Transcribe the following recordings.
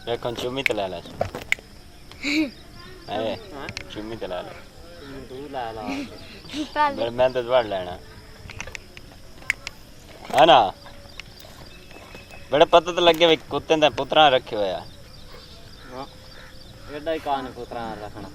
Rekon cumi telala. अरे चुम्मी तला ले तू ला ला मैं तो बाढ़ लेना है ना बड़े पता तो लगे भाई कुत्ते ने पुत्रा रखे हुए यार हां एडा ही कान पुत्रा रखना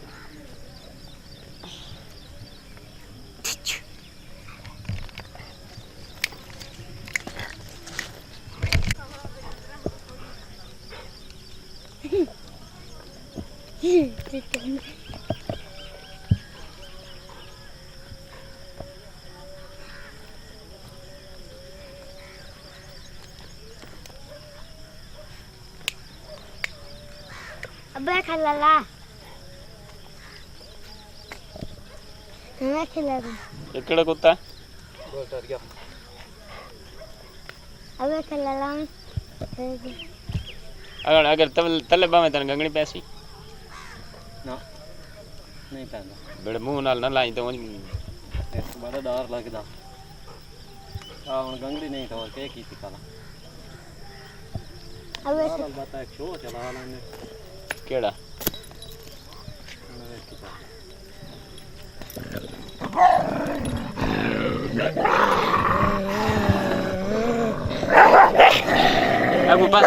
अबे खिला मैं खिला इकड़े कुत्ता डर गया अबे खिला अगर अगर तले बामे तन गंगनी पैसी ना नहीं पैंदा बड़े मुंह नाल ना लाई तो बड़ा डर लगदा आ हुन गंगड़ी नहीं तो के की काला अबे बता एक शो चला लेने केड़ा Aku pas.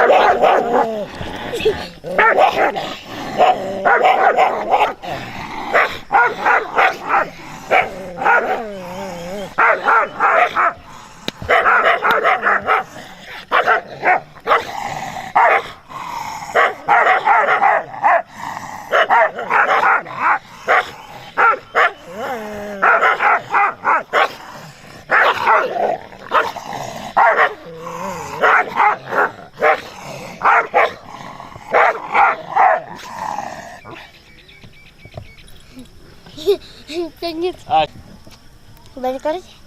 Balik kali.